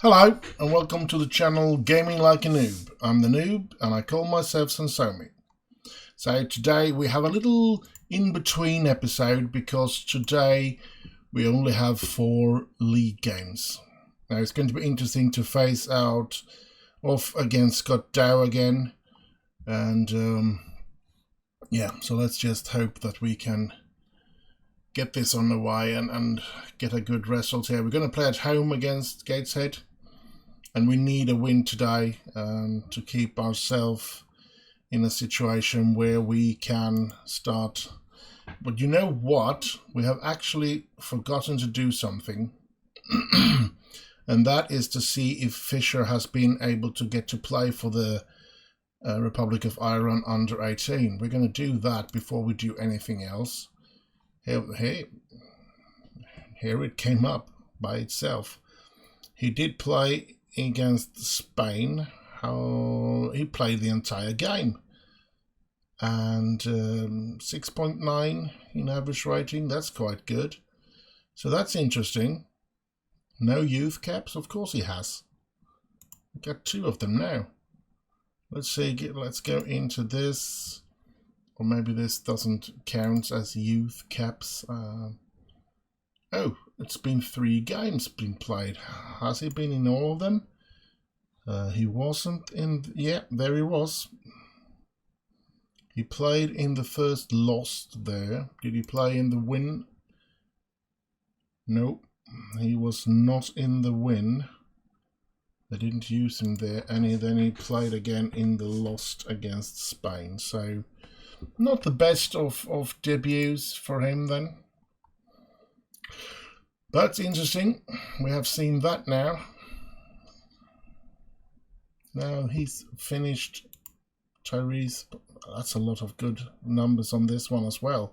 Hello and welcome to the channel Gaming Like a Noob. I'm the Noob and I call myself Sansomi. So today we have a little in-between episode because today we only have 4 league games. Now it's going to be interesting to face out off against Scott Dow again, and yeah, so let's just hope that we can get this on the way and get a good result here. We're going to play at home against Gateshead, and we need a win today to keep ourselves in a situation where we can start. But you know what? We have actually forgotten to do something. And that is to see if Fisher has been able to get to play for the Republic of Ireland under 18. We're going to do that before we do anything else. Here it came up by itself. He did play against Spain. He played the entire game. And 6.9 in average rating. That's quite good. So that's interesting. No youth caps? Of course he has. We've got 2 of them now. Let's see. Let's go into this. Or maybe this doesn't count as youth caps. Oh, it's been 3 games been played. Has he been in all of them? He wasn't in... Yeah, there he was. He played in the first lost there. Did he play in the win? Nope. He was not in the win. They didn't use him there. And then he played again in the lost against Spain. So, not the best of debuts for him then. But interesting. We have seen that now. Now he's finished. Tyrese. That's a lot of good numbers on this one as well.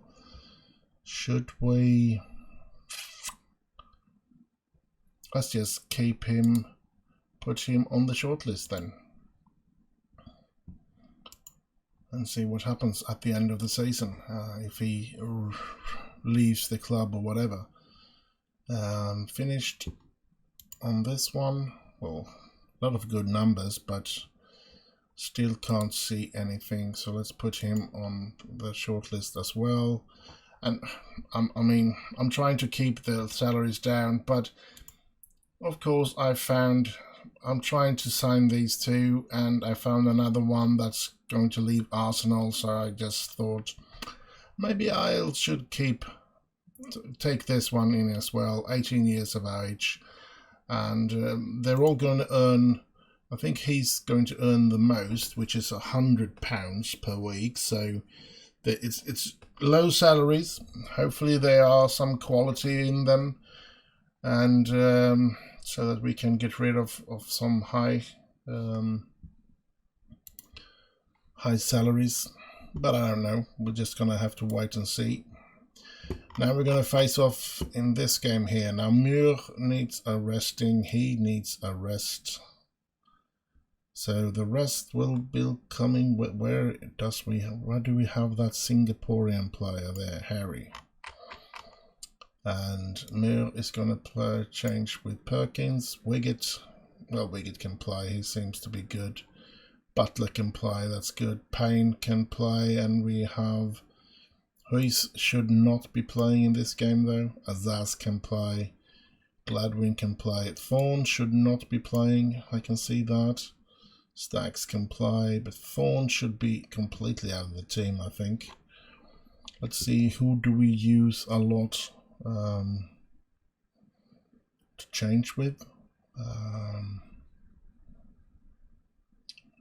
Should we... Let's just keep him, put him on the shortlist then. And see what happens at the end of the season. If he leaves the club or whatever. Finished on this one. Well, a lot of good numbers, but still can't see anything. So let's put him on the shortlist as well. And I mean, I'm trying to keep the salaries down, but of course I'm trying to sign these 2, and I found another one that's going to leave Arsenal. So I just thought maybe I should take this one in as well. 18 years of age, and they're all going to earn. I think he's going to earn the most, which is £100 per week. So it's low salaries. Hopefully there are some quality in them, and so that we can get rid of some high salaries. But I don't know. We're just gonna have to wait and see. Now we're going to face off in this game here. Now Muir needs a resting. He needs a rest. So the rest will be coming. Where do we have that Singaporean player there? Harry. And Muir is going to change with Perkins. Wiggett. Well, Wiggett can play. He seems to be good. Butler can play. That's good. Payne can play. And we have... Ruiz should not be playing in this game though. Azaz can play. Gladwin can play. Thorne should not be playing. I can see that. Stacks can play, but Thorne should be completely out of the team, I think. Let's see, who do we use a lot to change with?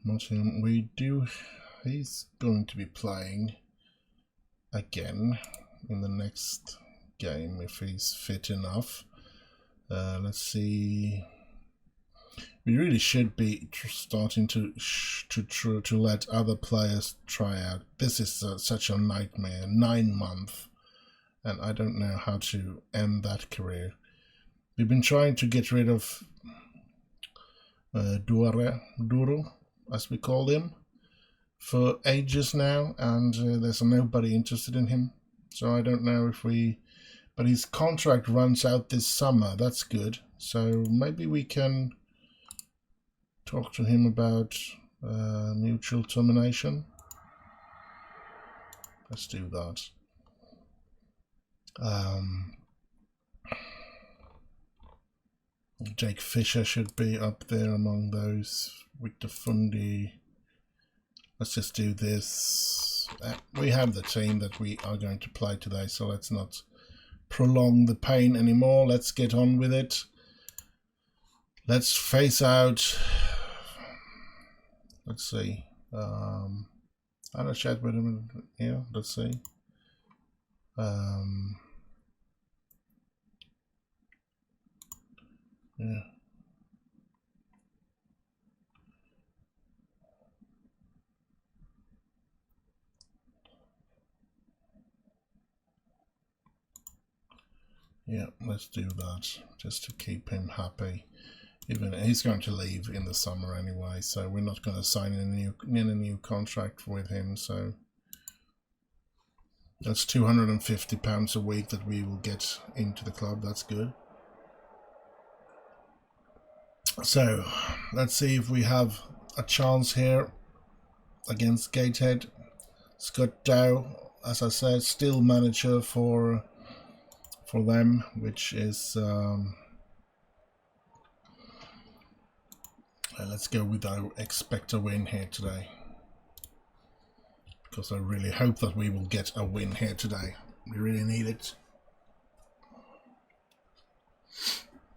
Not him. We do. He's going to be playing again in the next game if he's fit enough. Let's see. We really should be starting to let other players try out. This is such a nightmare. 9 months, and I don't know how to end that career. We've been trying to get rid of Duro, as we call him, for ages now, and there's nobody interested in him. So I don't know if we... But his contract runs out this summer. That's good. So maybe we can talk to him about mutual termination. Let's do that. Jake Fisher should be up there among those. Victor Fundy. Let's just do this. We have the team that we are going to play today, so let's not prolong the pain anymore. Let's get on with it. Let's face out. Let's see. I had a chat with him. Yeah, let's see. Yeah. Yeah, let's do that just to keep him happy. Even he's going to leave in the summer anyway, so we're not going to sign a new contract with him. So that's £250 a week that we will get into the club. That's good. So let's see if we have a chance here against Gateshead. Scott Dow, as I said, still manager for them, which is let's go with our expect a win here today, because I really hope that we will get a win here today. We really need it.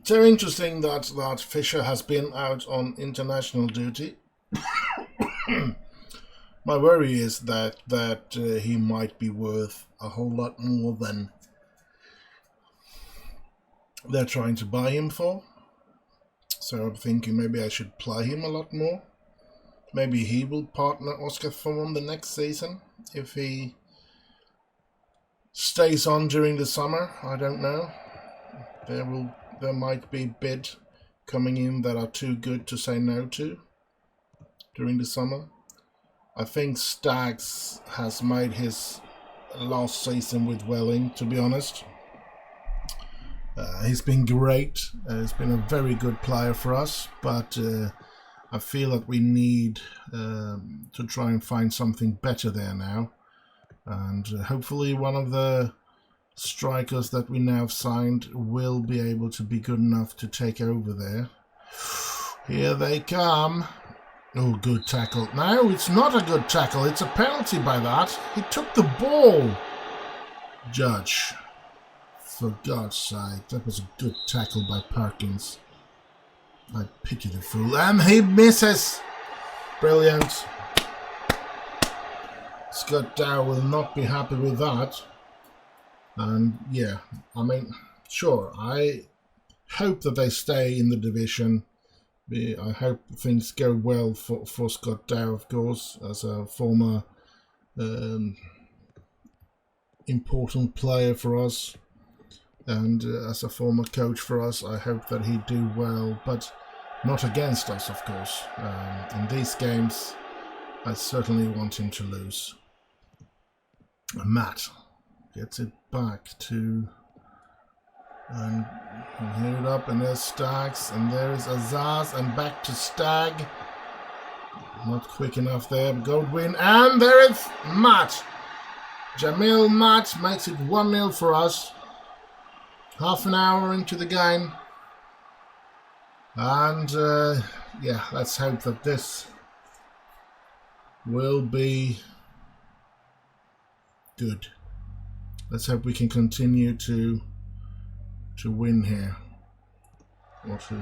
So interesting that Fisher has been out on international duty. My worry is that he might be worth a whole lot more than they're trying to buy him for. So I'm thinking maybe I should play him a lot more. Maybe he will partner Oscar Thorne the next season if he stays on during the summer. I don't know. There might be bid coming in that are too good to say no to during the summer. I think Staggs has made his last season with Welling, to be honest. He's been great. He's been a very good player for us, but I feel that we need to try and find something better there now. And hopefully one of the strikers that we now have signed will be able to be good enough to take over there. Here they come. Oh, good tackle. No, it's not a good tackle. It's a penalty by that. He took the ball. Judge. For God's sake, that was a good tackle by Perkins. I pity the fool. And he misses. Brilliant. Scott Dow will not be happy with that. And yeah, I mean, sure, I hope that they stay in the division. I hope things go well for Scott Dow, of course, as a former important player for us. And as a former coach for us, I hope that he'd do well, but not against us, of course. In these games, I certainly want him to lose. Matt gets it back to... And here it up, and there's Staggs, and there's Azaz, and back to Stagg. Not quick enough there, but Goldwyn, and there it's Matt. Jamil Matt makes it 1-0 for us. Half an hour into the game. And yeah, let's hope that this will be good. Let's hope we can continue to win here. Or to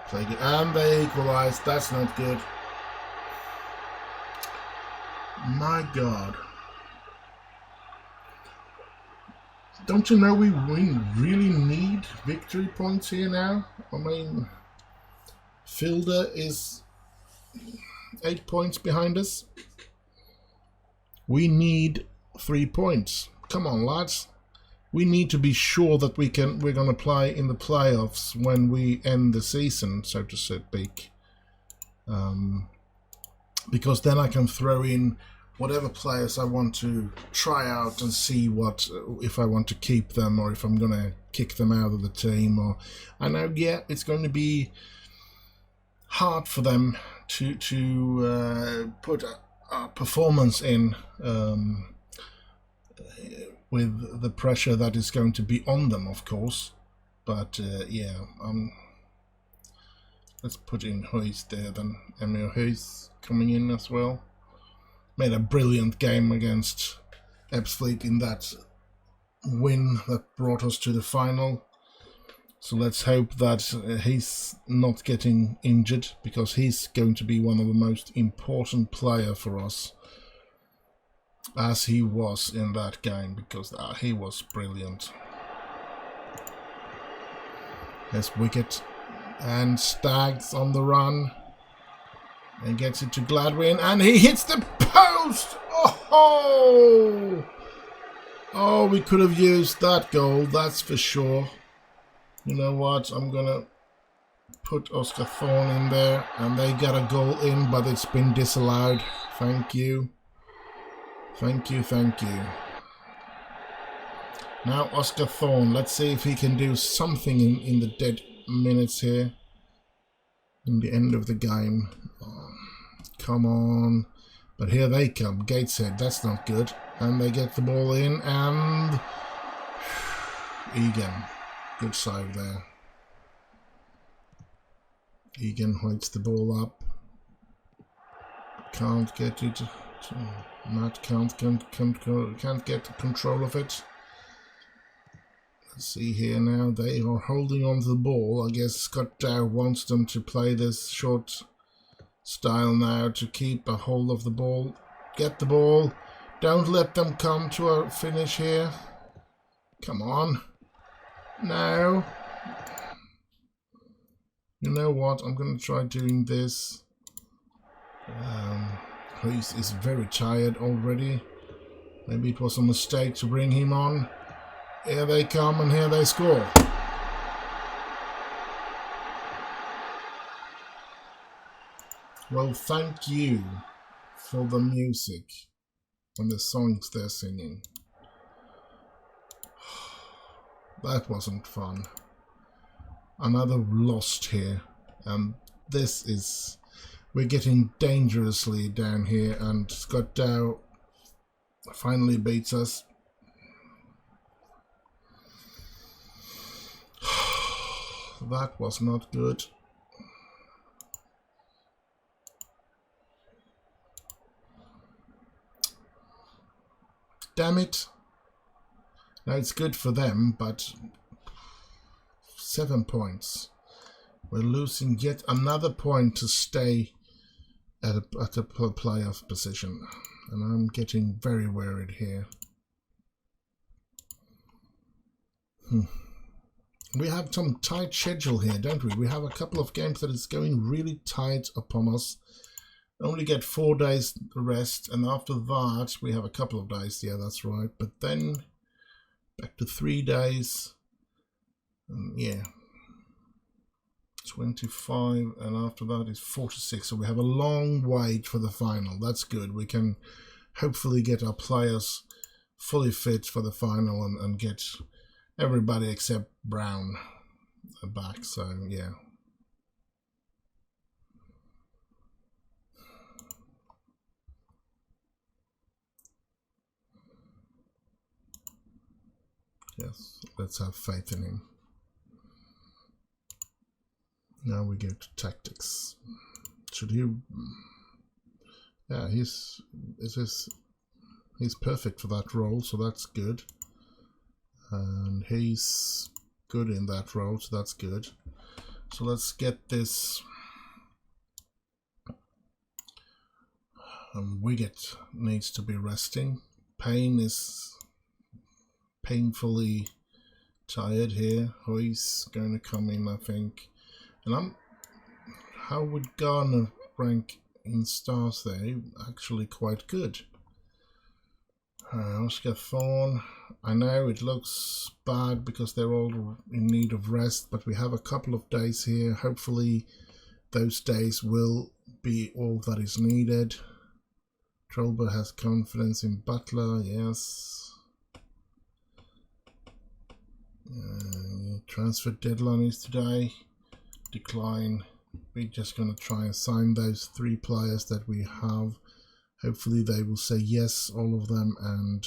play good. And they equalise. That's not good. My God. Don't you know we really need victory points here now? I mean, Filder is 8 points behind us. We need 3 points. Come on, lads. We need to be sure that we're going to play in the playoffs when we end the season, so to speak. Because then I can throw in whatever players I want to try out and see if I want to keep them or if I'm going to kick them out of the team. Or I know, yeah, it's going to be hard for them to put a performance in with the pressure that is going to be on them, of course. But yeah, let's put in Huys there then. Emil Huys coming in as well. Made a brilliant game against Ebbsfleet in that win that brought us to the final. So let's hope that he's not getting injured, because he's going to be one of the most important players for us, as he was in that game, because he was brilliant. There's Wicket, and Stags on the run, and gets it to Gladwin, and he hits the post! Oh! Oh, we could have used that goal, that's for sure. You know what, I'm gonna put Oscar Thorne in there, and they got a goal in, but it's been disallowed. Thank you. Thank you, thank you. Now Oscar Thorne, let's see if he can do something in the dead minutes here. In the end of the game. Oh, come on. But here they come, Gateshead, that's not good. And they get the ball in, and Egan. Good save there. Egan hoists the ball up. Can't get it. Matt can't get control of it. Let's see here now. They are holding on to the ball. I guess Scott Dow wants them to play this short style now to keep a hold of the ball. Get the ball. Don't let them come to a finish here. Come on. No. You know what? I'm going to try doing this. Reese is very tired already. Maybe it was a mistake to bring him on. Here they come, and here they score. Well, thank you for the music and the songs they're singing. That wasn't fun. Another lost here, and this is... We're getting dangerously down here, and Scott Dow finally beats us. That was not good. Damn it. Now it's good for them, but 7 points. We're losing yet another point to stay at a playoff position, and I'm getting very worried here. We have some tight schedule here, don't we? We have a couple of games that is going really tight upon us. Only get 4 days rest, and after that we have a couple of days. Yeah, that's right. But then back to 3 days. Yeah. 25, and after that is 46, so we have a long wait for the final. That's good. We can hopefully get our players fully fit for the final and get everybody except Brown back, so yeah. Yes, let's have faith in him. Now we go to tactics. Should he? Yeah, he's perfect for that role, so that's good. And he's good in that role, so that's good. So let's get this. Wicket needs to be resting. Payne is painfully tired here. Hoy's going to come in, I think. And how would Garner rank in stars there? Actually quite good. Oscar Thorne, I know it looks bad because they're all in need of rest, but we have a couple of days here. Hopefully those days will be all that is needed. Trollber has confidence in Butler, yes. Transfer deadline is today. Decline. we're just going to try and sign those 3 players that we have. Hopefully they will say yes, all of them, and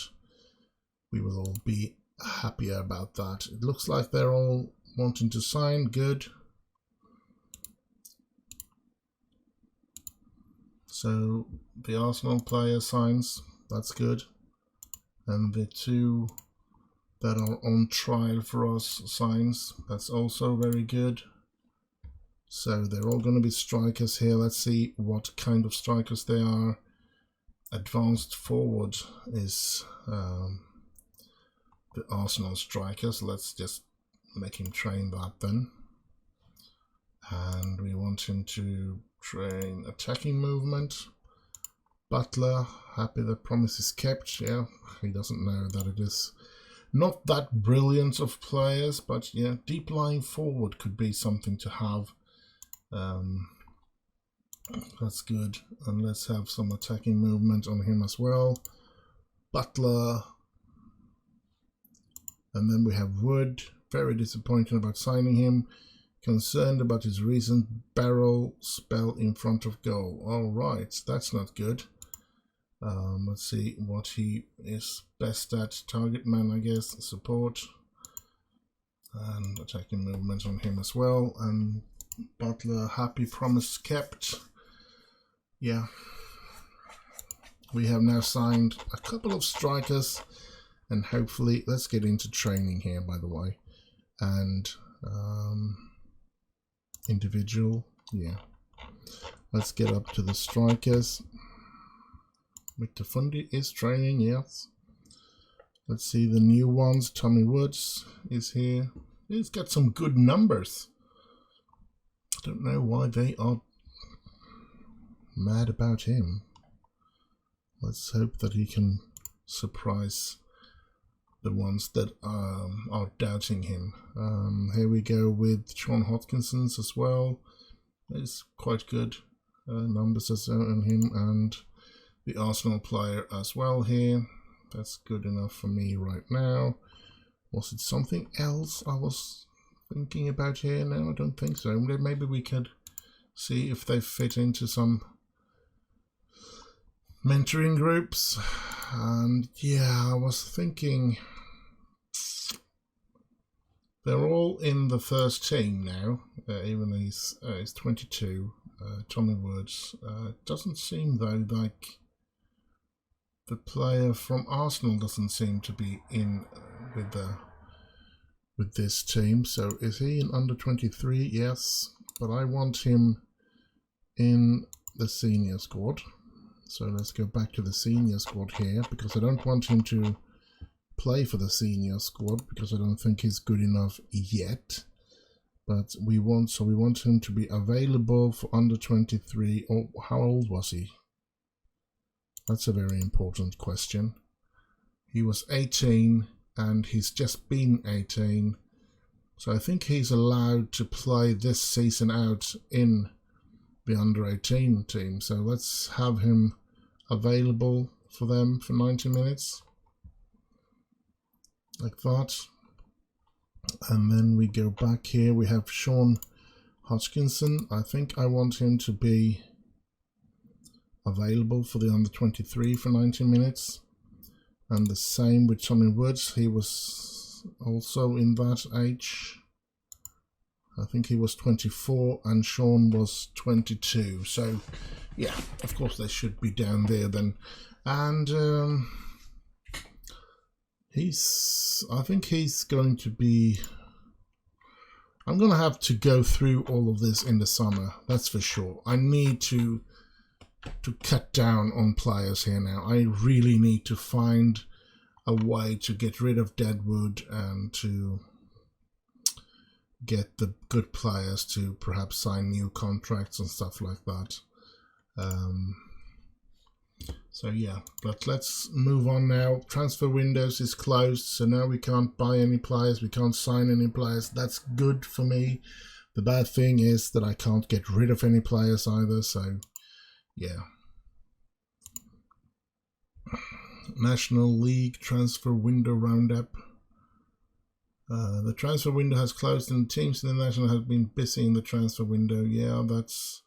we will all be happier about that. It looks like they're all wanting to sign. Good. So the Arsenal player signs. That's good. And the 2 that are on trial for us signs. That's also very good. So they're all going to be strikers here. Let's see what kind of strikers they are. Advanced forward is the Arsenal strikers. Let's just make him train that then. And we want him to train attacking movement. Butler, happy the promise is kept. Yeah, he doesn't know that it is not that brilliant of players, but yeah, deep lying forward could be something to have. That's good. And let's have some attacking movement on him as well. Butler. And then we have Wood. Very disappointed about signing him. Concerned about his recent barrel spell in front of goal. Alright, that's not good. Let's see what he is best at. Target man, I guess. Support. And attacking movement on him as well. And Butler, happy promise kept. Yeah. We have now signed a couple of strikers. And hopefully, let's get into training here, by the way. And individual. Yeah. Let's get up to the strikers. Victor Fundy is training, yes. Let's see the new ones. Tommy Woods is here. He's got some good numbers. I don't know why they are mad about him. Let's hope that he can surprise the ones that are doubting him. Here we go with Sean Hodgkinson's as well. It's quite good numbers on him, and the Arsenal player as well here. That's good enough for me right now. Was it something else I was thinking about here? No, I don't think so. Maybe we could see if they fit into some mentoring groups. And yeah, I was thinking they're all in the first team now. Even he's 22. Tommy Woods. Doesn't seem though like the player from Arsenal doesn't seem to be in with this team. So is he in under 23? Yes, but I want him in the senior squad. So let's go back to the senior squad here, because I don't want him to play for the senior squad because I don't think he's good enough yet. But we want him to be available for under 23. Or how old was he? That's a very important question. He was 18 and he's just been 18. So I think he's allowed to play this season out in the under 18 team. So let's have him available for them for 90 minutes. Like that. And then we go back here. We have Sean Hodgkinson. I think I want him to be available for the under 23 for 90 minutes. And the same with Tommy Woods. He was also in that age. I think he was 24 and Sean was 22. So yeah, of course they should be down there then. And I think he's going to be, I'm going to have to go through all of this in the summer. That's for sure. I need to cut down on players here now. I really need to find a way to get rid of Deadwood and to get the good players to perhaps sign new contracts and stuff like that. So yeah, but let's move on now. Transfer windows is closed, so now we can't buy any players, we can't sign any players. That's good for me. The bad thing is that I can't get rid of any players either, so yeah. National League transfer window roundup. The transfer window has closed and teams international have been busy in the transfer window. Yeah, that's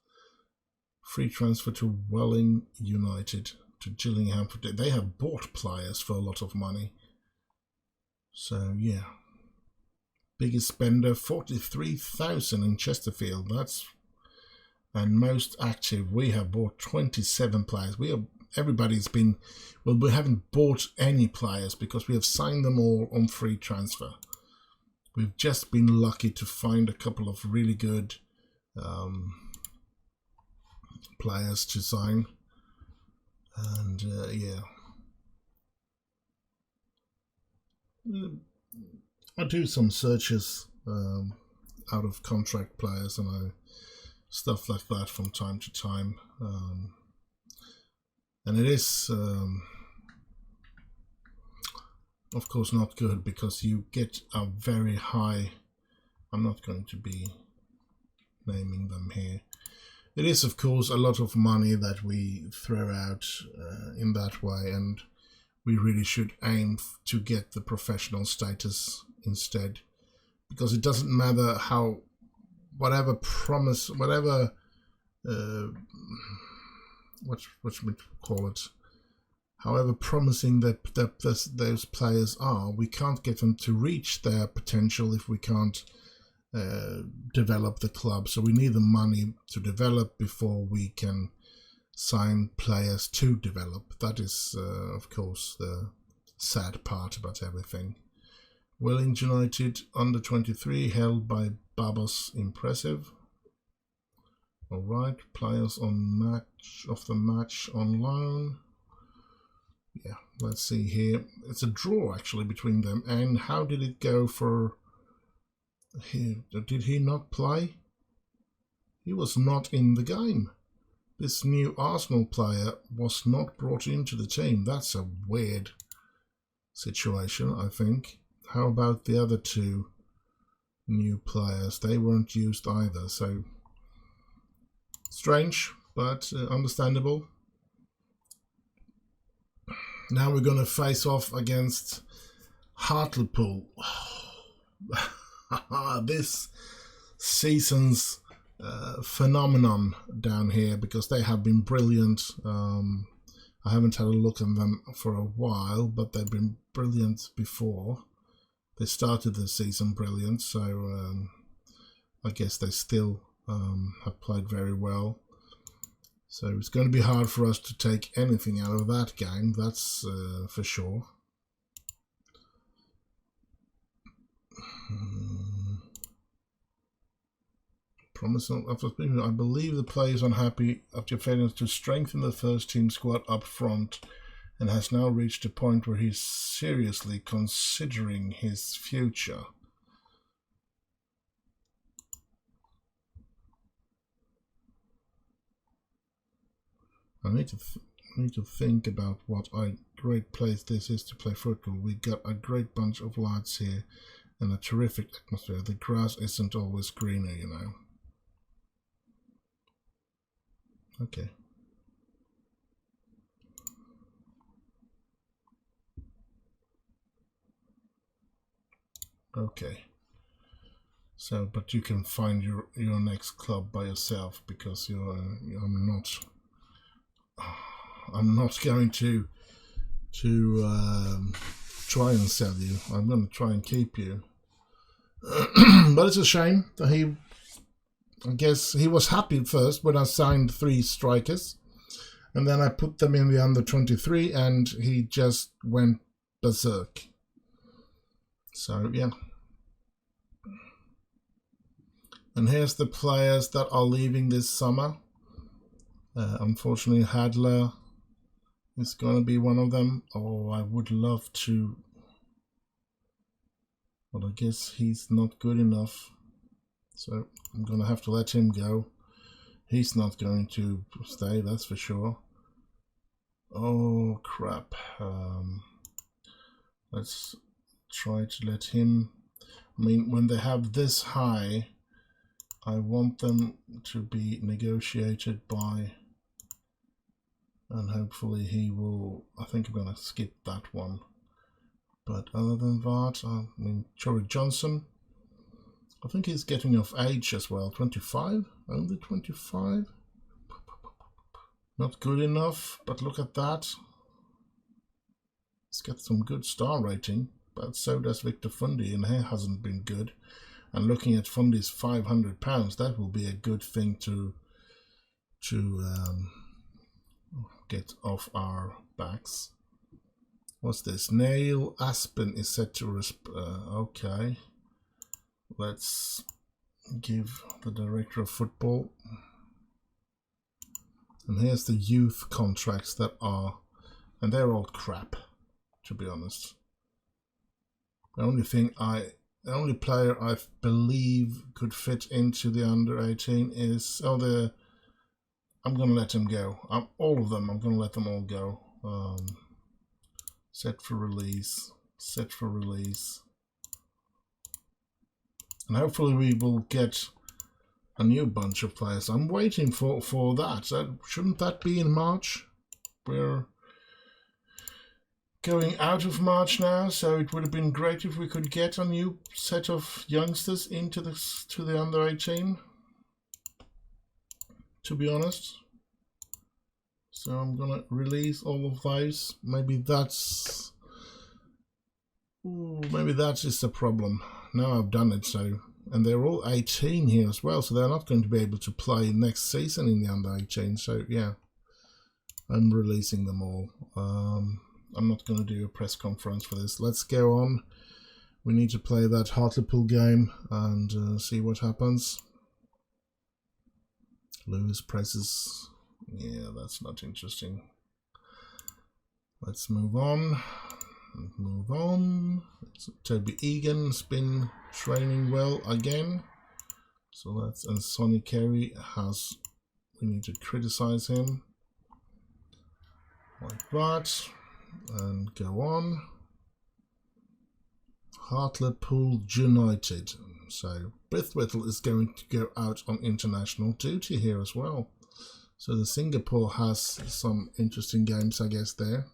free transfer to Welling United, to Gillingham. They have bought players for a lot of money. So yeah, biggest spender 43,000 in Chesterfield. That's, and most active. We have bought 27 players. Everybody's been, well, we haven't bought any players because we have signed them all on free transfer. We've just been lucky to find a couple of really good players to sign, and yeah, I do some searches out of contract players and stuff like that from time to time, and it is of course not good because you get a very high, I'm not going to be naming them here. It is of course a lot of money that we throw out in that way, and we really should aim to get the professional status instead, because it doesn't matter how, whatever promise, whatever what should we call it, however promising that those players are, we can't get them to reach their potential if we can't develop the club. So we need the money to develop before we can sign players to develop. That is of course the sad part about everything. Welling United under 23 held by Babos Impressive. Alright, players on match of the match on loan. Yeah, let's see here. It's a draw actually between them. And how did it go for him? Did he not play? He was not in the game. This new Arsenal player was not brought into the team. That's a weird situation, I think. How about the other two new players? They weren't used either, so strange, but understandable. Now we're going to face off against Hartlepool. This season's phenomenon down here, because they have been brilliant. I haven't had a look at them for a while, but they've been brilliant before. They started the season brilliant, so I guess they still have played very well. So it's going to be hard for us to take anything out of that game, that's for sure. I believe the player is unhappy after failing to strengthen the first team squad up front and has now reached a point where he's seriously considering his future. I need to think about what a great place this is to play football. We got a great bunch of lads here and a terrific atmosphere. The grass isn't always greener, you know. Okay. Okay. So, but you can find your next club by yourself, because I'm not going to try and sell you. I'm going to try and keep you. But it's a shame that I guess he was happy first when I signed 3 strikers, and then I put them in the under 23 and he just went berserk. So yeah. And here's the players that are leaving this summer. Unfortunately, Hadler is going to be one of them. Oh, I would love to, but I guess he's not good enough. So I'm going to have to let him go. He's not going to stay, that's for sure. Oh, crap. Let's try to let him... I mean, when they have this high, I want them to be negotiated by... And hopefully he will... I think I'm going to skip that one. But other than that, I mean, Jory Johnson, I think he's getting of age as well. 25? Only 25? Not good enough, but look at that. He's got some good star rating, but so does Victor Fundy, and he hasn't been good. And looking at Fundy's £500, that will be a good thing to get off our backs. What's this? Neil Aspen is set to okay. Let's give the director of football. And here's the youth contracts that are, and they're all crap, to be honest. The only player I believe could fit into the under 18 is, I'm gonna let him go. All of them, I'm gonna let them all go. Set for release, set for release. And hopefully we will get a new bunch of players. I'm waiting for that. Shouldn't that be in March? We're going out of March now, so it would have been great if we could get a new set of youngsters into the under 18, to be honest. So I'm gonna release all of those. Maybe that is the problem. Now I've done it, so, and they're all 18 here as well, so they're not going to be able to play next season in the under 18. So yeah, I'm releasing them all. I'm not going to do a press conference for this. Let's go on. We need to play that Hartlepool game and see what happens. Lewis presses. Yeah, that's not interesting. Let's move on. Move on. Toby Egan's been training well again. So that's, and Sonny Carey has, we need to criticize him. Like that. And go on. Hartlepool United. So Brithwhittle is going to go out on international duty here as well. So the Singapore has some interesting games, I guess, there.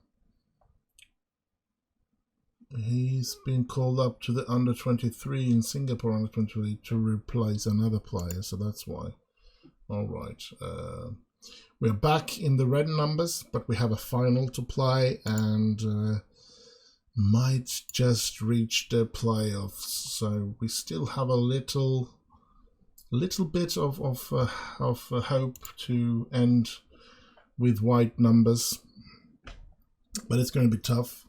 He's been called up to the under 23 in Singapore under 23 to replace another player, so that's why. All right. We're back in the red numbers, but we have a final to play and might just reach the playoffs. So we still have a little bit of hope to end with white numbers, but it's going to be tough.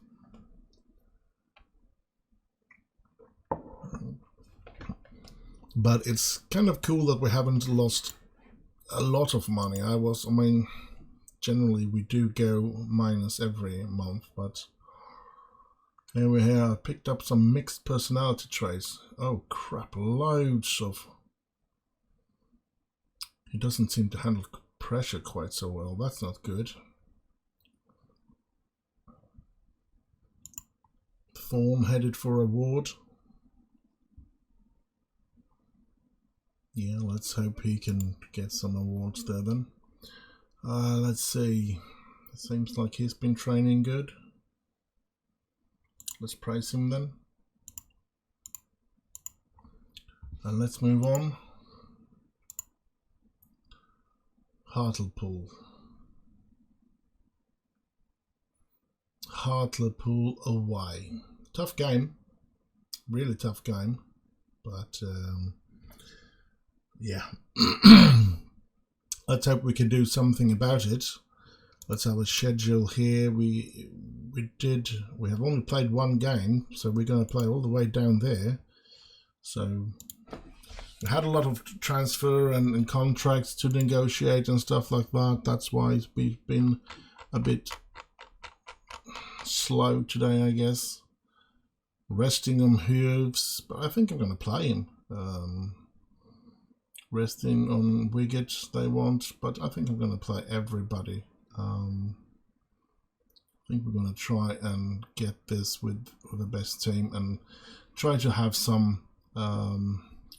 But it's kind of cool that we haven't lost a lot of money. I mean, generally we do go minus every month, but here we are. I picked up some mixed personality traits. Oh crap, loads of. He doesn't seem to handle pressure quite so well. That's not good. Form headed for award. Yeah, let's hope he can get some awards there then. Let's see. It seems like he's been training good. Let's praise him then. And let's move on. Hartlepool. Hartlepool away. Tough game. Really tough game. But yeah. Let's hope we can do something about it. Let's have a schedule here. We have only played one game, so we're going to play all the way down there. So we had a lot of transfer and contracts to negotiate and stuff like that. That's why we've been a bit slow today, I guess. Resting on Hughes, but I think I'm going to play him. Resting on Wiggett they want, but I think I'm going to play everybody. I think we're going to try and get this with the best team and try to have some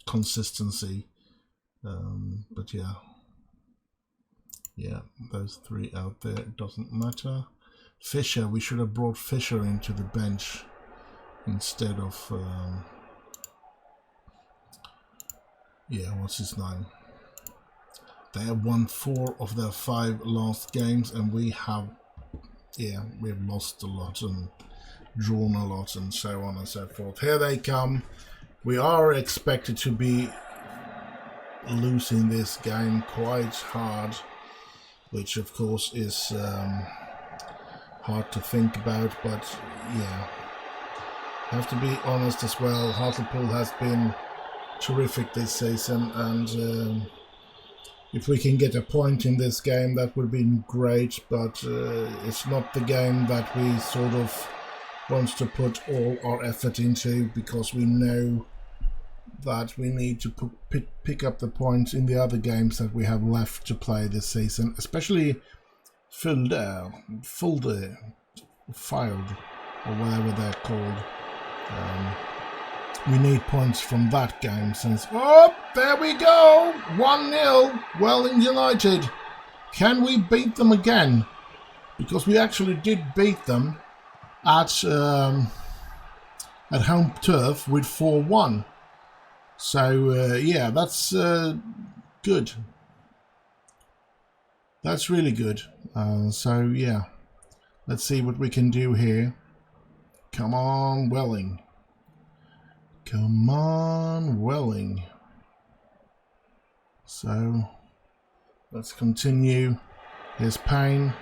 consistency. But yeah, those three out there, it doesn't matter. Fisher, we should have brought Fisher into the bench. instead of yeah, what's his name? They have won 4 of their 5 last games, and we have, yeah, we've lost a lot and drawn a lot and so on and so forth. Here they come. We are expected to be losing this game quite hard, which of course is hard to think about, but yeah, have to be honest as well. Hartlepool has been terrific this season, and if we can get a point in this game, that would be great, but it's not the game that we sort of want to put all our effort into, because we know that we need to pick up the points in the other games that we have left to play this season, especially Filed, or whatever they're called. We need points from that game, since... Oh, there we go! 1-0, Welling United. Can we beat them again? Because we actually did beat them at home turf with 4-1. So, yeah, that's good. That's really good. So, yeah, let's see what we can do here. Come on, Welling. Come on, Welling. So, let's continue. Here's Payne.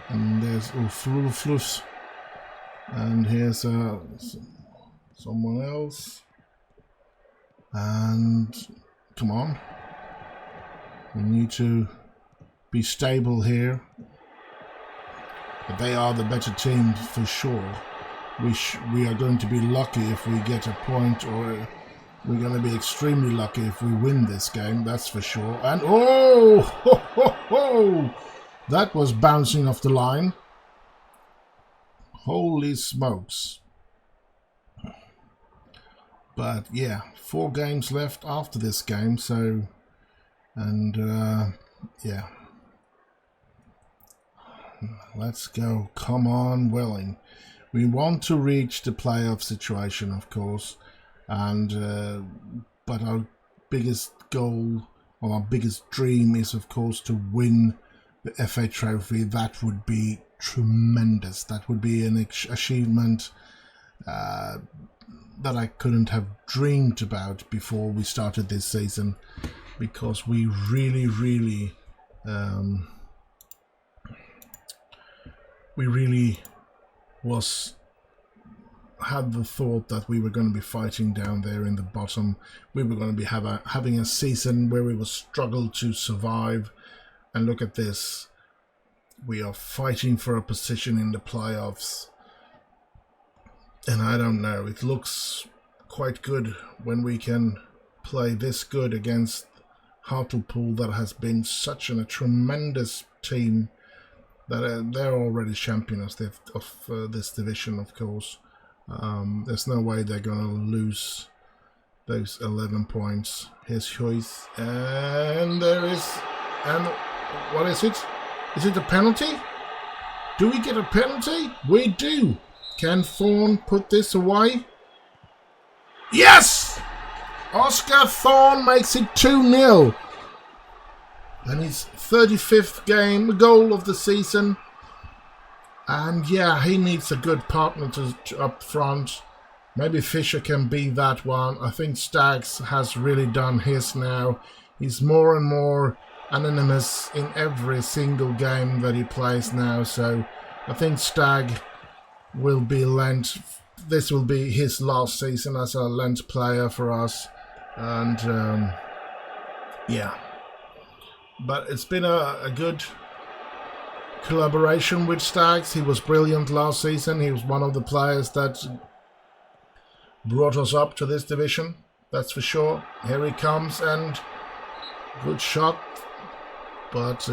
And there's Ulflus. And here's someone else. And come on. We need to be stable here. But they are the better team for sure. We are going to be lucky if we get a point, or we're going to be extremely lucky if we win this game, that's for sure. And oh, ho, ho, ho, that was bouncing off the line. Holy smokes. But yeah, 4 games left after this game, so, and yeah. Let's go. Come on, Welling. We want to reach the playoff situation, of course, and but our biggest goal, or our biggest dream, is of course to win the FA Trophy. That would be tremendous. That would be an achievement that I couldn't have dreamed about before we started this season, because we really had the thought that we were going to be fighting down there in the bottom. We were going to be having a season where we will struggle to survive, and look at this. We are fighting for a position in the playoffs, and I don't know, it looks quite good when we can play this good against Hartlepool, that has been such a tremendous team. That they're already champions of this division, of course. There's no way they're going to lose those 11 points. Here's Huys, and there is... And what is it? Is it a penalty? Do we get a penalty? We do. Can Thorne put this away? Yes! Oscar Thorne makes it 2-0. And his 35th goal of the season. And yeah, he needs a good partner up front. Maybe Fisher can be that one. I think Staggs has really done his now. He's more and more anonymous in every single game that he plays now. So I think Stagg will be lent. This will be his last season as a lent player for us. And yeah. But it's been a good collaboration with Staggs. He was brilliant last season. He was one of the players that brought us up to this division. That's for sure. Here he comes, and good shot, but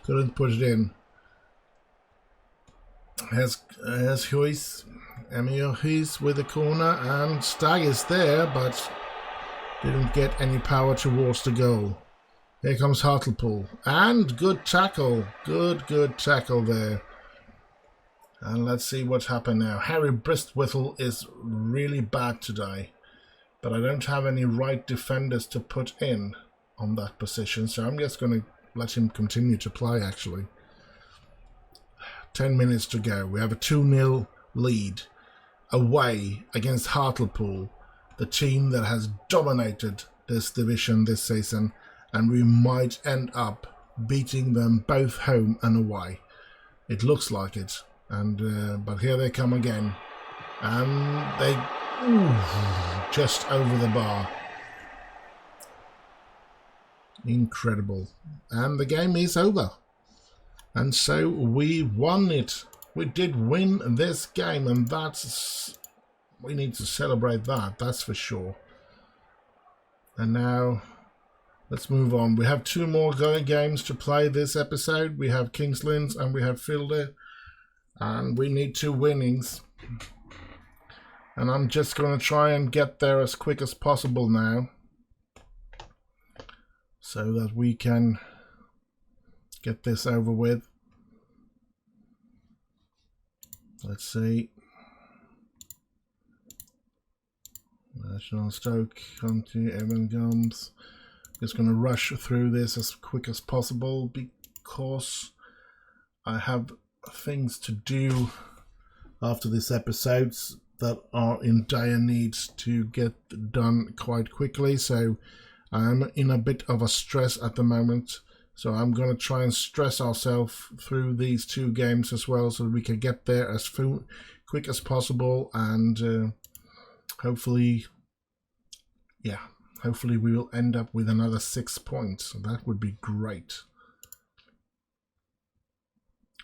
couldn't put it in. Here's Huys. Emil Huys with the corner, and Stagg is there, but didn't get any power towards the goal. Here comes Hartlepool, and good tackle, good tackle there. And let's see what happened now. Harry Bristwhittle is really bad today, but I don't have any right defenders to put in on that position, so I'm just going to let him continue to play, actually. 10 minutes to go. We have a 2-0 lead away against Hartlepool, the team that has dominated this division this season, and we might end up beating them both home and away. It looks like it. And but here they come again, and they just over the bar. Incredible. And the game is over, and so we won it. We did win this game, and we need to celebrate that's for sure. And now let's move on. We have 2 more games to play this episode. We have Kings Lynn and we have Fielder. And we need 2 winnings. And I'm just going to try and get there as quick as possible now, so that we can get this over with. Let's see. National Stoke, County, Evan Gums. Just going to rush through this as quick as possible because I have things to do after this episode that are in dire need to get done quite quickly, so I'm in a bit of a stress at the moment, so I'm going to try and stress ourselves through these 2 games as well, so we can get there as quick as possible, and hopefully we will end up with another 6 points. That would be great.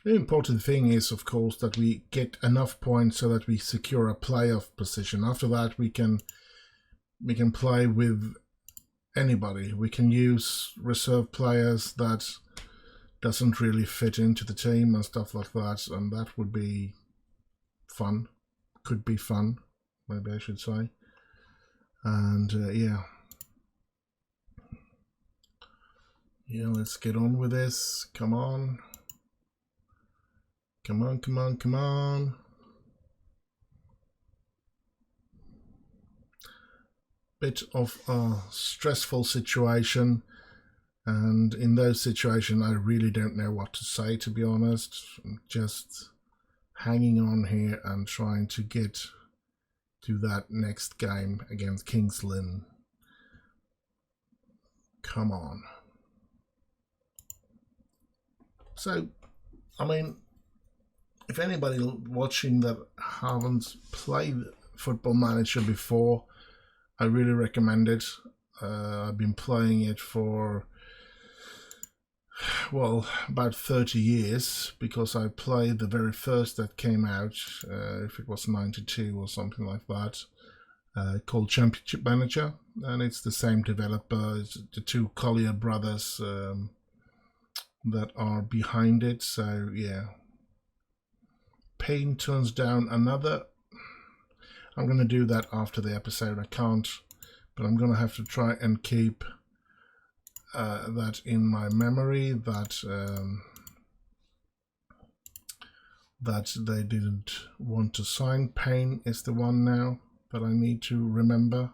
The important thing is, of course, that we get enough points so that we secure a playoff position. After that, we can play with anybody. We can use reserve players that doesn't really fit into the team and stuff like that, and that would be fun. Could be fun, maybe I should say. And yeah, let's get on with this. Come on. Come on, come on, come on. Bit of a stressful situation, and in those situations I really don't know what to say, to be honest. I'm just hanging on here and trying to get to that next game against Kings Lynn. Come on. So, I mean, if anybody watching that haven't played Football Manager before, I really recommend it. I've been playing it for, well, about 30 years, because I played the very first that came out, if it was 92 or something like that, called Championship Manager, and it's the same developer. It's the 2 Collier brothers that are behind it, so yeah. Payne turns down another. I'm going to do that after the episode. I can't, but I'm going to have to try and keep that in my memory, that that they didn't want to sign. Payne is the one now that I need to remember.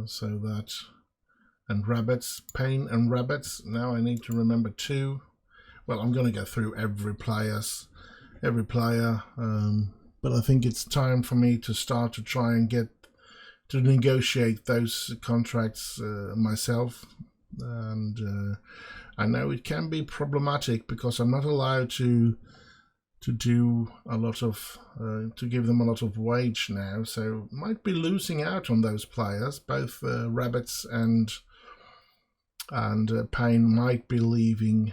So that, and Rabbits, Payne and Rabbits. Now I need to remember 2. Well, I'm going to go through every player, but I think it's time for me to start to try and get to negotiate those contracts myself. And I know it can be problematic because I'm not allowed to do a lot of to give them a lot of wage now, so might be losing out on those players. Both Rabbits and Payne might be leaving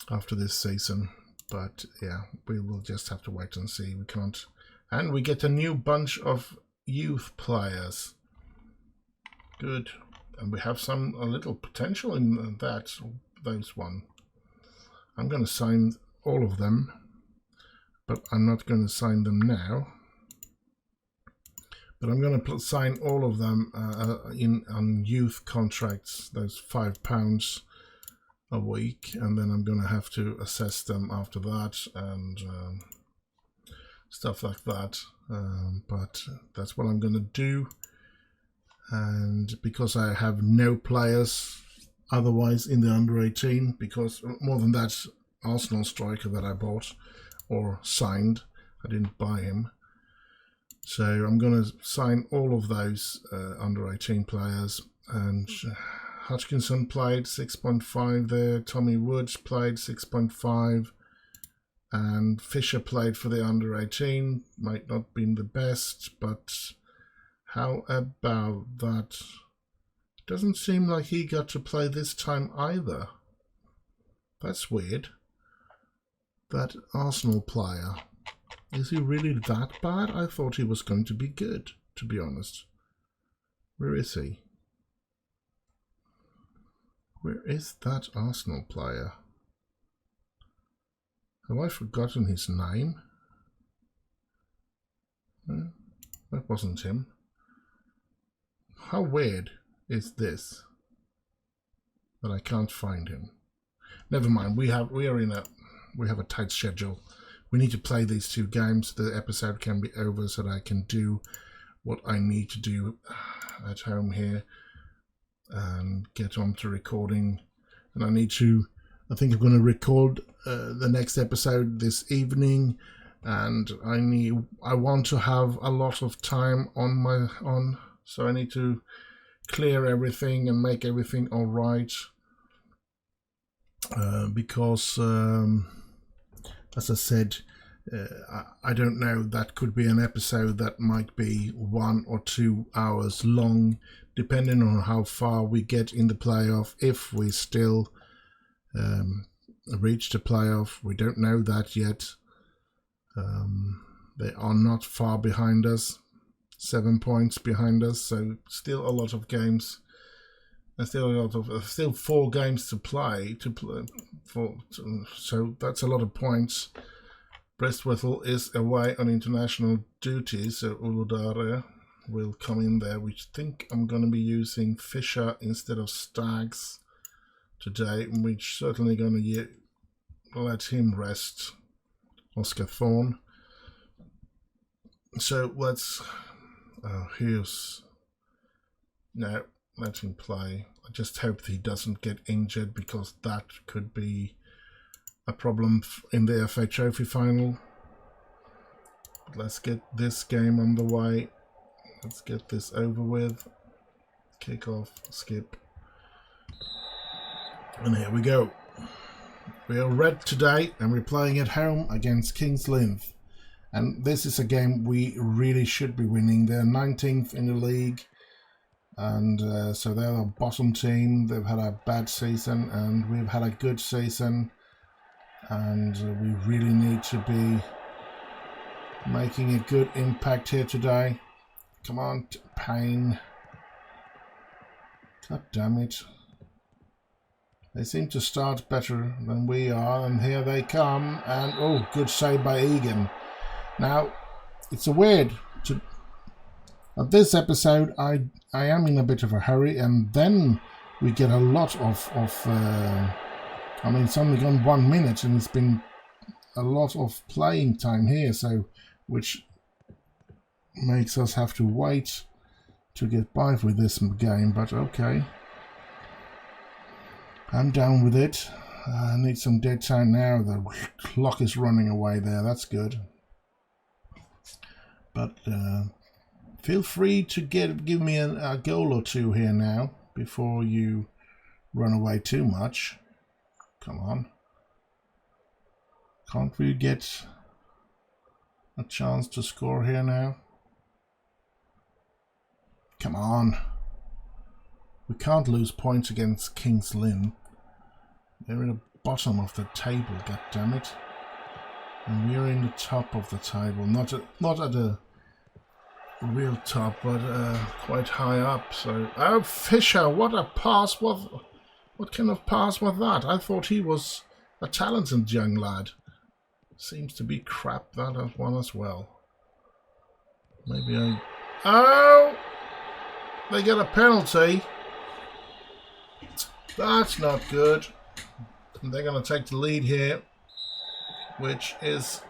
after this season, but yeah, we will just have to wait and see. We can't, and we get a new bunch of youth players. Good, and we have a little potential in those one. I'm going to sign all of them, but I'm not going to sign them now. But I'm going to sign all of them on youth contracts, those £5 a week, and then I'm going to have to assess them after that and stuff like that. But that's what I'm going to do. And because I have no players otherwise in the under 18, because more than that Arsenal striker that I bought or signed, I didn't buy him. So I'm going to sign all of those under 18 players. And Hodgkinson played 6.5 there, Tommy Woods played 6.5, and Fisher played for the under 18. Might not been the best, but how about that? Doesn't seem like he got to play this time either. That's weird. That Arsenal player. Is he really that bad? I thought he was going to be good, to be honest. Where is he? Where is that Arsenal player? Have I forgotten his name? That wasn't him. How weird is this that I can't find him? Never mind. We have a tight schedule. We need to play these 2 games. The episode can be over so that I can do what I need to do at home here and get on to recording. And I think I'm going to record the next episode this evening, and I want to have a lot of time so I need to clear everything and make everything all right, because as I said, I don't know, that could be an episode that might be 1 or 2 hours long, depending on how far we get in the playoff. If we still reach the playoff, we don't know that yet. They are not far behind us, 7 points behind us, so still a lot of games. There's still 4 games to play. So that's a lot of points. Brestwethel is away on international duty, so Uludare will come in there. We think I'm going to be using Fisher instead of Staggs today, and we're certainly going to let him rest, Oscar Thorne. So let's let him play. I just hope he doesn't get injured, because that could be a problem in the FA Trophy final. But let's get this game on the way. Let's get this over with. Kick off, skip. And here we go. We are red today, and we're playing at home against King's Lynn. And this is a game we really should be winning. They're 19th in the league. And so they're a bottom team. They've had a bad season, and we've had a good season. And we really need to be making a good impact here today. Come on, Payne. God damn it. They seem to start better than we are, and here they come. And oh, good save by Egan. Now, it's a weird. At this episode, I am in a bit of a hurry, and then we get a lot of I mean, it's only gone 1 minute, and it's been a lot of playing time here, so which makes us have to wait to get by with this game. But okay, I'm down with it. I need some dead time now. The clock is running away there. That's good. But feel free to give me a goal or 2 here now before you run away too much. Come on. Can't we get a chance to score here now? Come on. We can't lose points against King's Lynn. They're in the bottom of the table, goddammit. And we're in the top of the table. Not at the real top, but quite high up. So, oh, Fisher, what a pass! What kind of pass was that? I thought he was a talented young lad. Seems to be crap, that one as well. Maybe oh! They get a penalty. That's not good. And they're going to take the lead here, which is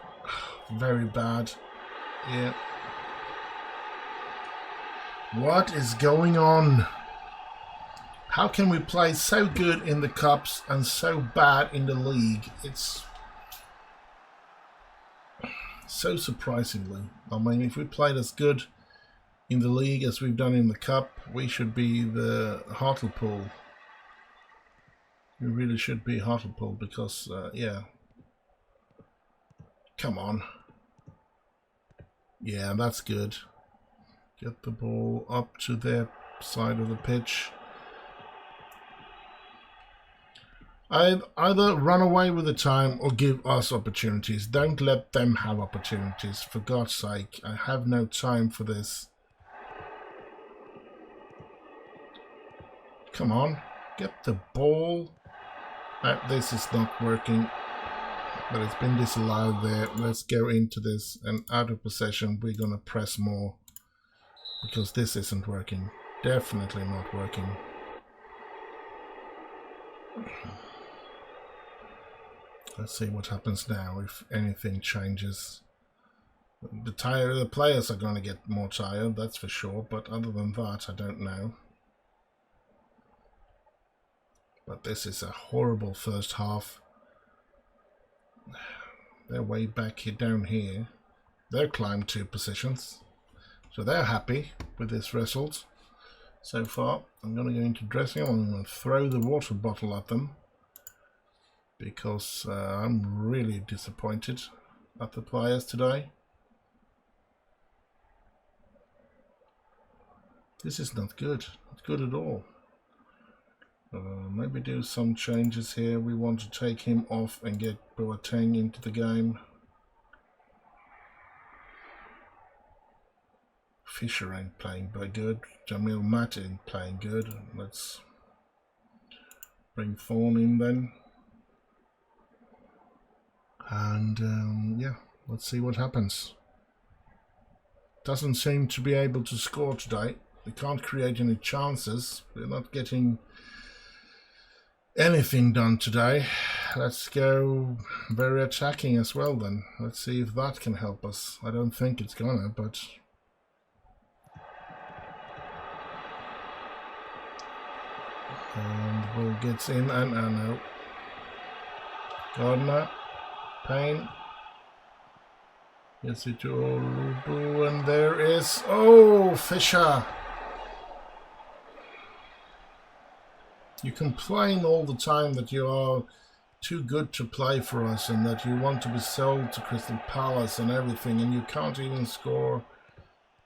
very bad. Yeah. What is going on? How can we play so good in the cups and so bad in the league? It's so surprisingly. I mean, if we played as good in the league as we've done in the cup, we should be the Hartlepool. We really should be Hartlepool because, yeah. Come on. Yeah, that's good. Get the ball up to their side of the pitch. Either run away with the time or give us opportunities. Don't let them have opportunities. For God's sake, I have no time for this. Come on, get the ball. This is not working, but it's been disallowed there. Let's go into this, and out of possession we're gonna press more because this isn't working. Definitely not working. Let's see what happens now, if anything changes. The players are going to get more tired, that's for sure, but other than that, I don't know. But this is a horrible first half. They're way back here, down here. They've climbed 2 positions, so they're happy with this result so far. I'm going to go into dressing room. I'm going to throw the water bottle at them, because I'm really disappointed at the players today. This is not good. Not good at all. Maybe do some changes here. We want to take him off and get Boateng into the game. Fisher ain't playing very good. Jamil Matt ain't playing good. Let's bring Thorne in then. And yeah, let's see what happens. Doesn't seem to be able to score today. We can't create any chances. We're not getting anything done today. Let's go very attacking as well then. Let's see if that can help us. I don't think it's gonna, but and the ball gets in, and no. Gardner, Payne, gets it to Olubu, and there is, oh, Fisher. You complain all the time that you are too good to play for us and that you want to be sold to Crystal Palace and everything, and you can't even score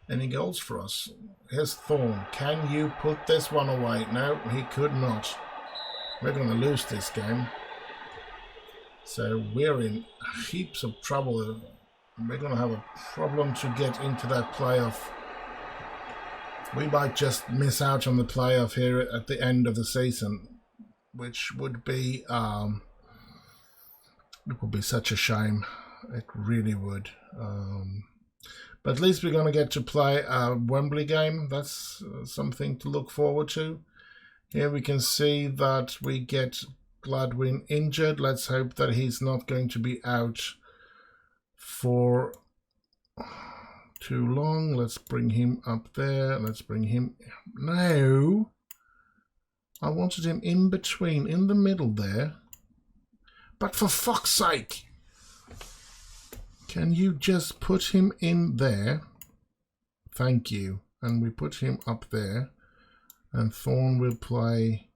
any goals for us. Here's Thorne. Can you put this one away? No, he could not. We're going to lose this game. So we're in heaps of trouble. We're going to have a problem to get into that playoff. We might just miss out on the playoff here at the end of the season, which would be it would be such a shame. It really would. But at least we're going to get to play a Wembley game. That's something to look forward to. Here we can see that we get Gladwin injured. Let's hope that he's not going to be out for too long. Let's bring him up there. Let's bring him... No! I wanted him in between, in the middle there. But for fuck's sake! Can you just put him in there? Thank you. And we put him up there. And Thorne will play...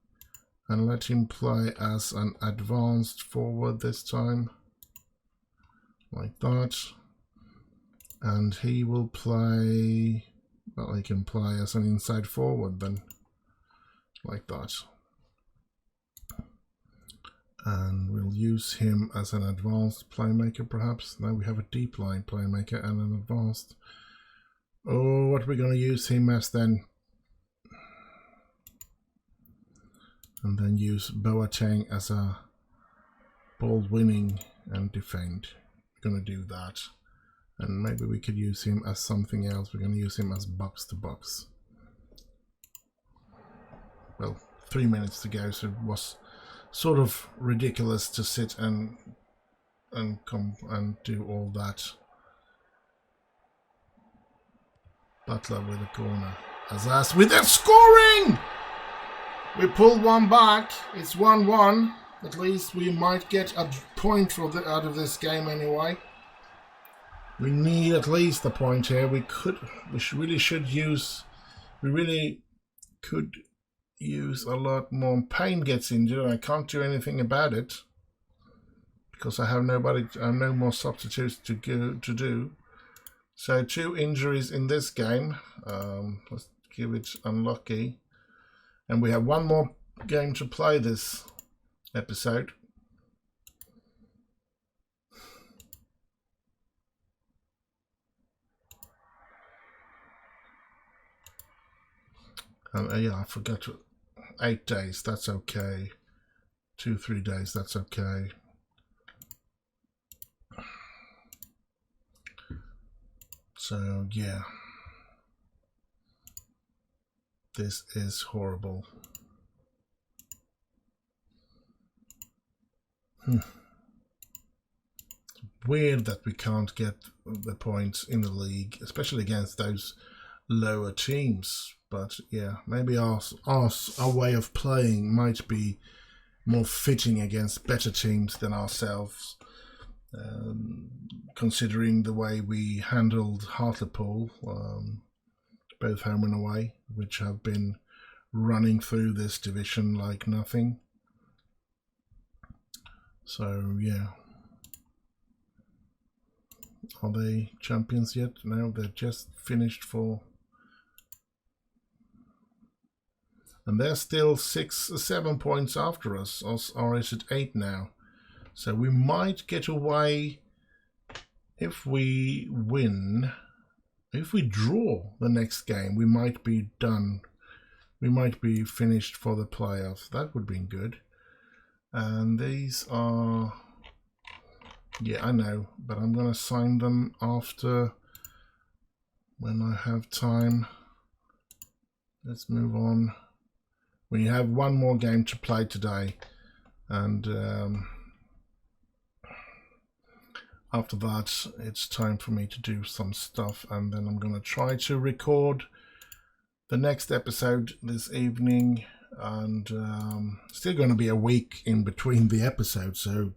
And let him play as an advanced forward this time. Like that. And he will play, well, he can play as an inside forward then, like that. And we'll use him as an advanced playmaker perhaps. Now we have a deep line playmaker and an advanced. Oh, what are we going to use him as then? And then use Boateng as a ball winning and defend. We're going to do that. And maybe we could use him as something else. We're going to use him as box to box. Well, 3 minutes to go, so it was sort of ridiculous to sit and come and do all that. Butler with a corner. Azaz with a scoring! We pulled one back. It's 1-1. At least we might get a point out of this game anyway. We need at least a point here. We really could use a lot more. Payne gets injured and I can't do anything about it because I have no more substitutes to do. So 2 injuries in this game. Let's give it unlucky. And we have one more game to play this episode. Yeah, I forgot to. 8 days, that's okay. 2-3 days, that's okay. So yeah, this is horrible. Weird that we can't get the points in the league, especially against those lower teams. But yeah, maybe our way of playing might be more fitting against better teams than ourselves, considering the way we handled Hartlepool, both home and away, which have been running through this division like nothing. So yeah. Are they champions yet? No, they're just finished for... And they're still 6 or 7 points after us, or is it 8 now? So we might get away if we win. If we draw the next game, we might be done. We might be finished for the playoffs. That would be good. And these are... Yeah, I know, but I'm going to sign them after when I have time. Let's move on. We have one more game to play today, and after that it's time for me to do some stuff, and then I'm going to try to record the next episode this evening, and still going to be a week in between the episodes, so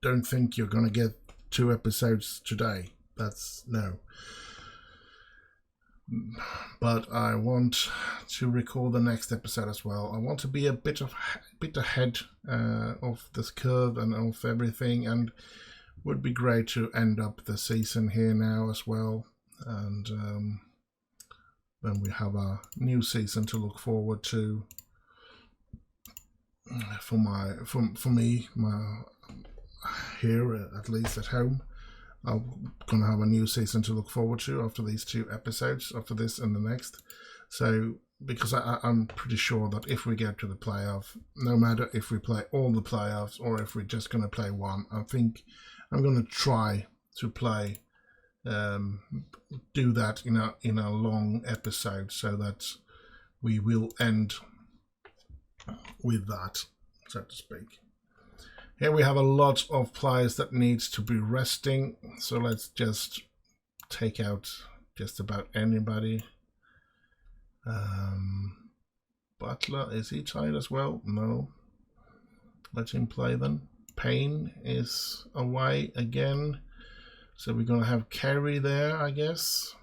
don't think you're going to get 2 episodes today. That's no. But I want to record the next episode as well. I want to be a bit ahead of this curve and of everything, and would be great to end up the season here now as well. And then we have a new season to look forward to. For me, here at least at home. I'm going to have a new season to look forward to after these 2 episodes, after this and the next. So, because I'm pretty sure that if we get to the playoff, no matter if we play all the playoffs or if we're just going to play one, I think I'm going to try to play, do that in a long episode, so that we will end with that, so to speak. Here we have a lot of players that needs to be resting, so let's just take out just about anybody. Butler, is he tired as well? No. Let him play then. Payne is away again, so we're going to have Kerry there, I guess,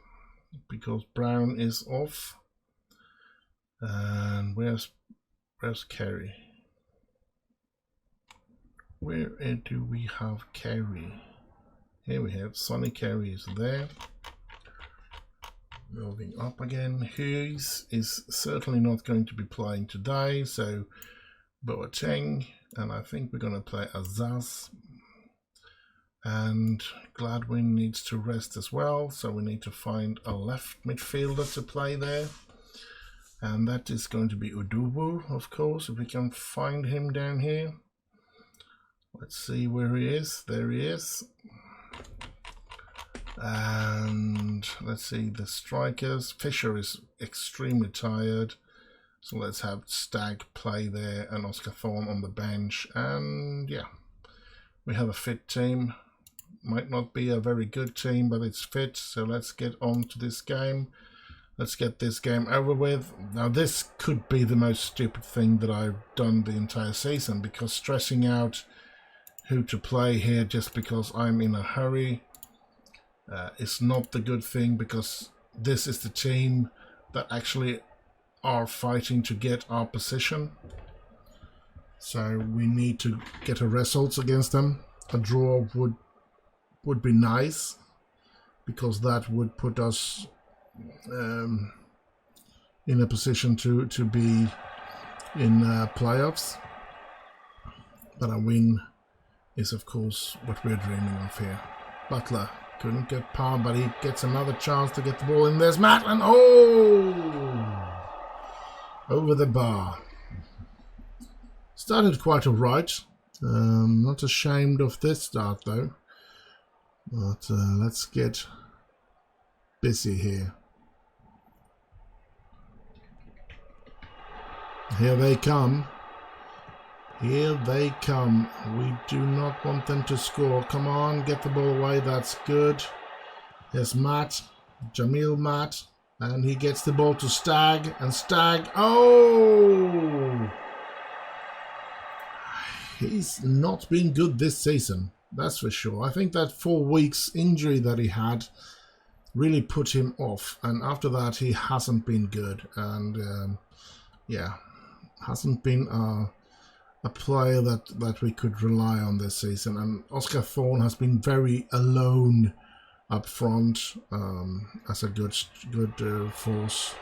because Brown is off. And where's Kerry? Where do we have Kerry? Here we have Sonny Kerry is there. Moving up again. Hughes is certainly not going to be playing today, so Boateng, and I think we're going to play Azaz. And Gladwin needs to rest as well, so we need to find a left midfielder to play there. And that is going to be Udubu, of course, if we can find him down here. Let's see where he is. There he is. And let's see the strikers. Fisher is extremely tired, So let's have Stag play there and Oscar Thorne on the bench. And yeah, we have a fit team. Might not be a very good team, but it's fit. So let's get on to this game. Let's get this game over with. Now this could be the most stupid thing that I've done the entire season, because stressing out who to play here just because I'm in a hurry is not the good thing, because this is the team that actually are fighting to get our position. So we need to get a result against them. A draw would be nice, because that would put us in a position to be in playoffs. But a win is of course what we're dreaming of here. Butler couldn't get power, but he gets another chance to get the ball in. There's Matt, and oh! Over the bar. Started quite alright. Not ashamed of this start though. But let's get busy here. Here they come. Here they come. We do not want them to score. Come on, get the ball away. That's good. Here's Matt. Jamil Matt. And he gets the ball to Stag. And Stag. Oh! He's not been good this season. That's for sure. I think that 4 weeks injury that he had really put him off. And after that, he hasn't been good. And yeah, hasn't been a player that we could rely on this season. And Oscar Thorne has been very alone up front as a good force.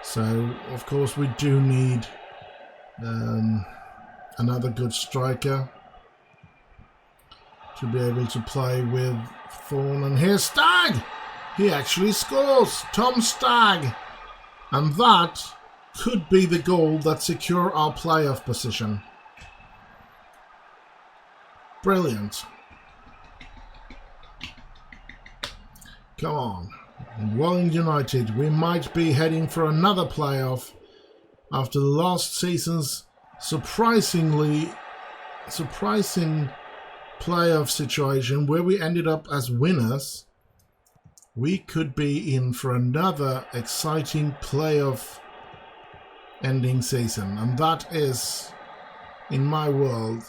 So of course we do need another good striker to be able to play with Thorne. And here's Stag. He actually scores. Tom Stag, and that could be the goal that secure our playoff position. Brilliant. Come on. Man Utd, we might be heading for another playoff after the last season's surprising playoff situation where we ended up as winners. We could be in for another exciting playoff ending season, and that is, in my world,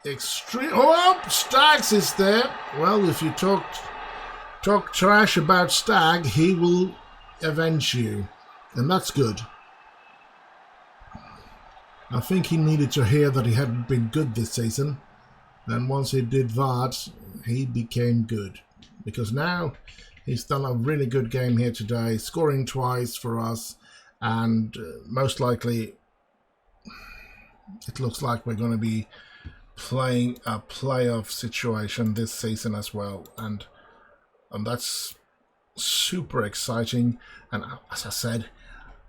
extreme. Oh, Stags is there. Well, if you talk trash about Stag, he will avenge you, and that's good. I think he needed to hear that he hadn't been good this season, and once he did that, he became good, because now he's done a really good game here today, scoring twice for us, and most likely it looks like we're going to be playing a playoff situation this season as well, and that's super exciting. And as I've said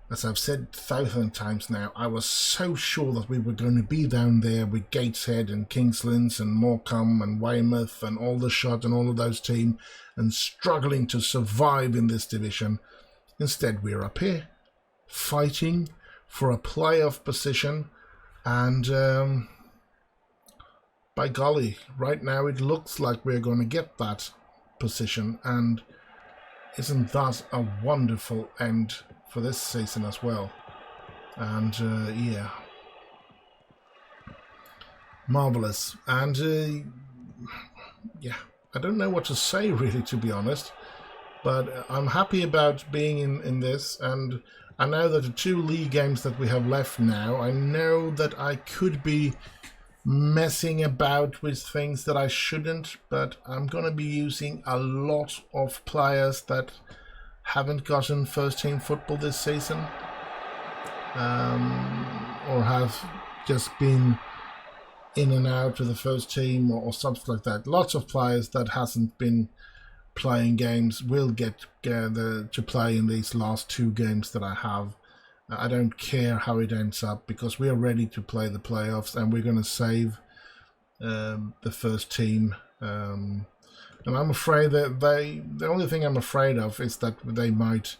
1,000 times now, I was so sure that we were going to be down there with Gateshead and Kingslands and Morecambe and Weymouth and Aldershot and all of those teams, and struggling to survive in this division. Instead, we're up here fighting for a playoff position, and by golly, right now it looks like we're going to get that position, and isn't that a wonderful end for this season as well? And yeah, marvelous. And yeah, I don't know what to say really, to be honest, but I'm happy about being in this. And I know that the 2 league games that we have left now, I know that I could be messing about with things that I shouldn't, but I'm going to be using a lot of players that haven't gotten first team football this season, or have just been in and out of the first team or something like that. Lots of players that hasn't been playing games will get to play in these last 2 games that I have. I don't care how it ends up, because we are ready to play the playoffs, and we're going to save the first team. And I'm afraid that the only thing I'm afraid of is that they might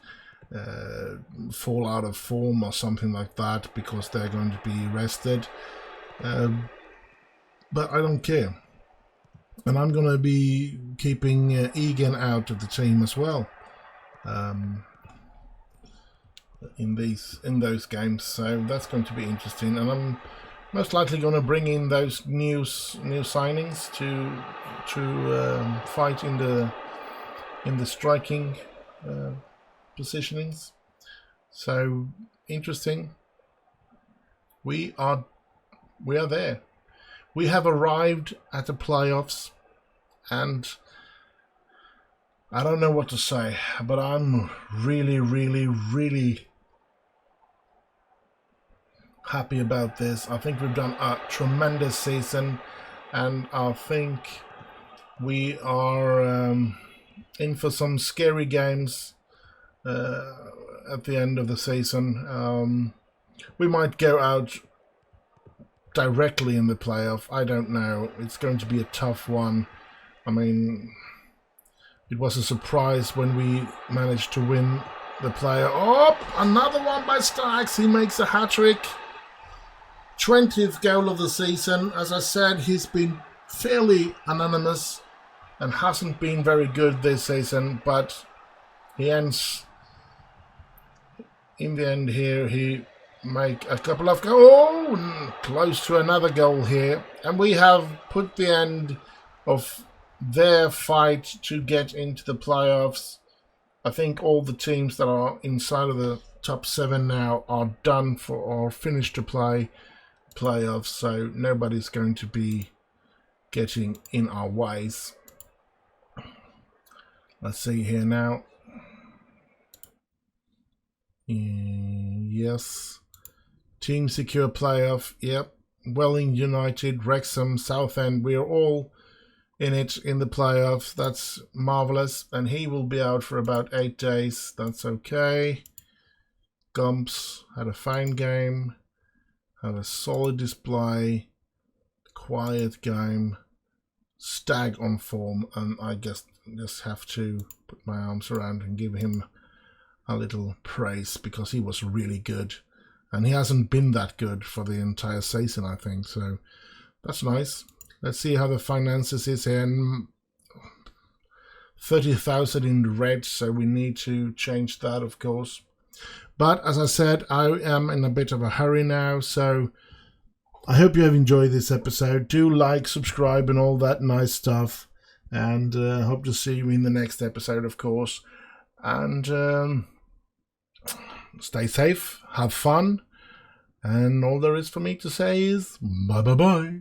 fall out of form or something like that because they're going to be rested. But I don't care. And I'm going to be keeping Egan out of the team as well in those games. So that's going to be interesting. And I'm most likely going to bring in those new signings to fight in the striking positionings. So interesting. We are there. We have arrived at the playoffs, and I don't know what to say, but I'm really, really, really happy about this. I think we've done a tremendous season, and I think we are in for some scary games at the end of the season. We might go out directly in the playoff. I don't know. It's going to be a tough one. I mean, it was a surprise when we managed to win the playoff. Oh, another one by Starks. He makes a hat-trick. 20th goal of the season. As I said, he's been fairly anonymous and hasn't been very good this season, but he ends in the end here. He make a couple of goals, close to another goal here, and we have put the end of their fight to get into the playoffs. I think all the teams that are inside of the top 7 now are done for or finished to play playoffs, so nobody's going to be getting in our ways. Let's see here now. Yes. Team secure playoff. Yep. Welling United, Wrexham, Southend. We're all in it in the playoffs. That's marvelous. And he will be out for about 8 days. That's okay. Gumps had a fine game. Had a solid display. Quiet game. Stag on form. And I guess just have to put my arms around and give him a little praise because he was really good. And he hasn't been that good for the entire season, I think. So that's nice. Let's see how the finances is here. 30,000 in the red, so we need to change that, of course. But as I said, I am in a bit of a hurry now. So I hope you have enjoyed this episode. Do like, subscribe, and all that nice stuff. And hope to see you in the next episode, of course. And stay safe, have fun, and all there is for me to say is bye bye bye.